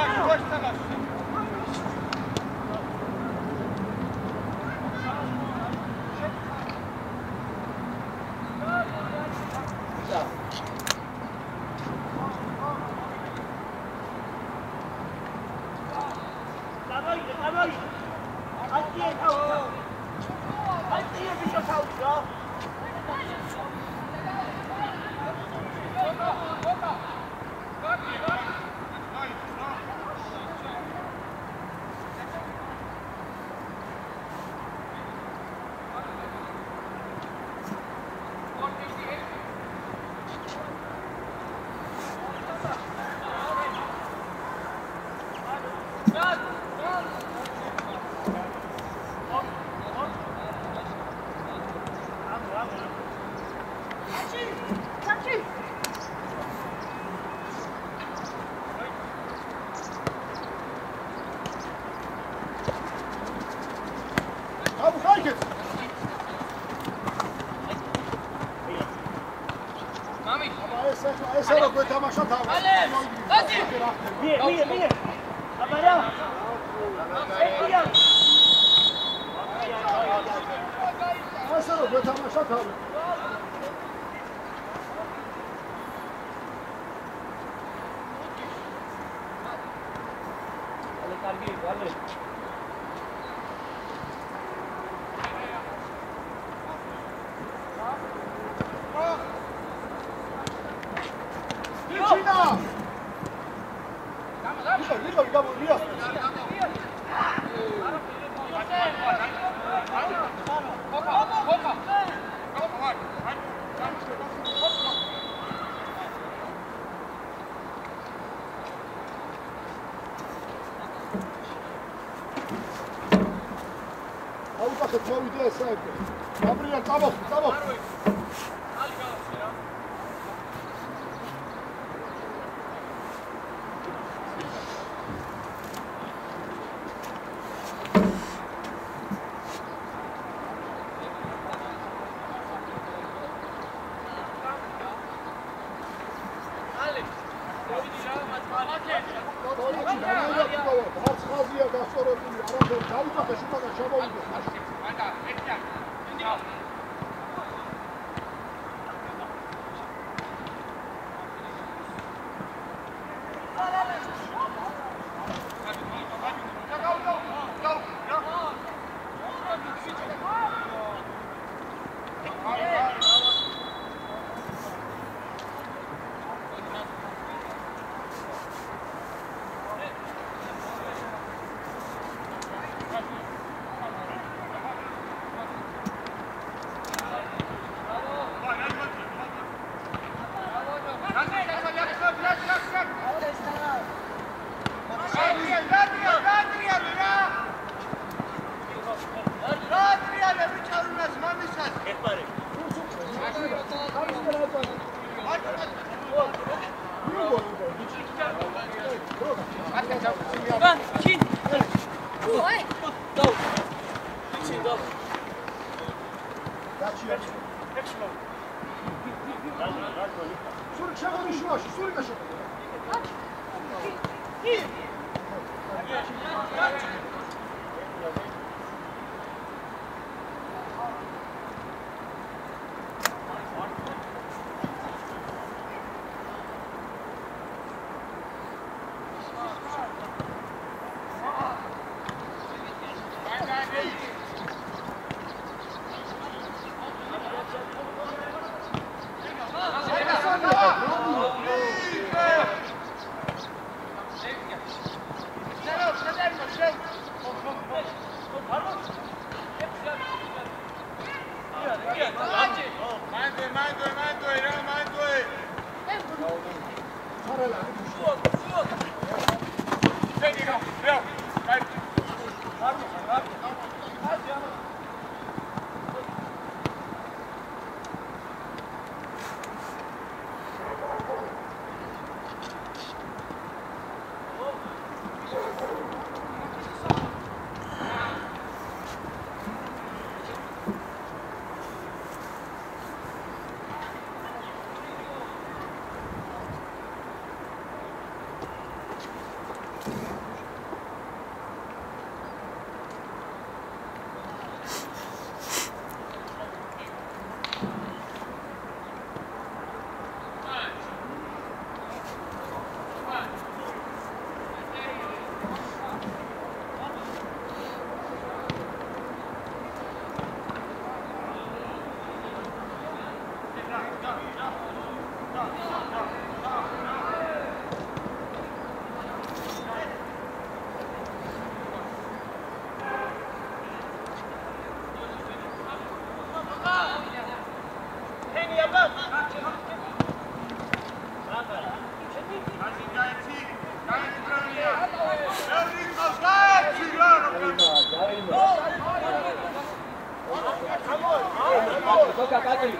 კაკაკრი.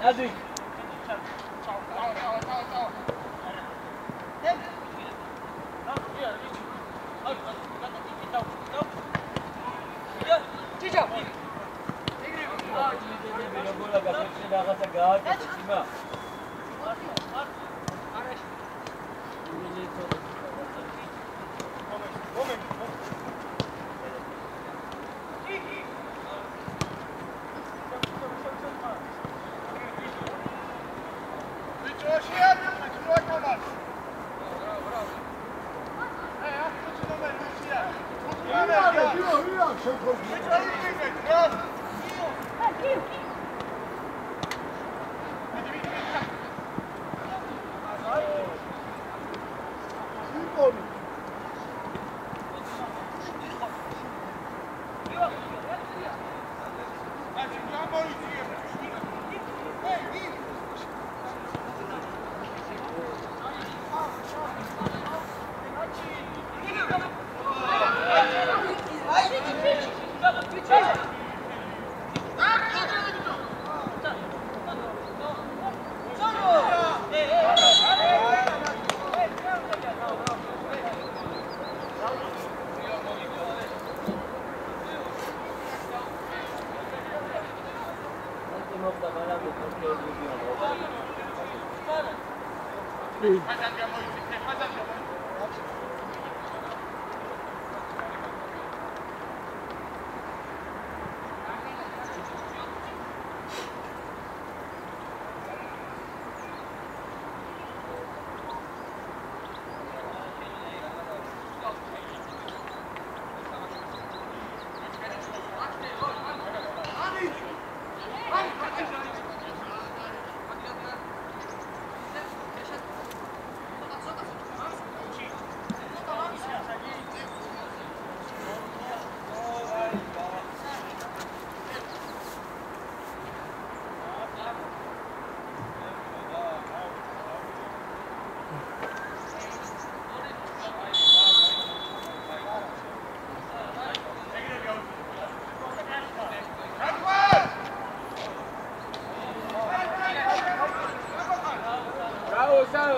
ნადი.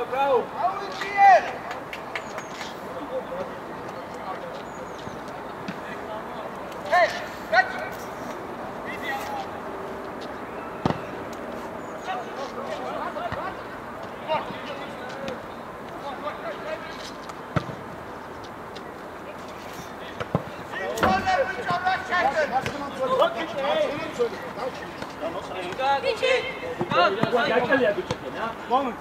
Bravo! Moment.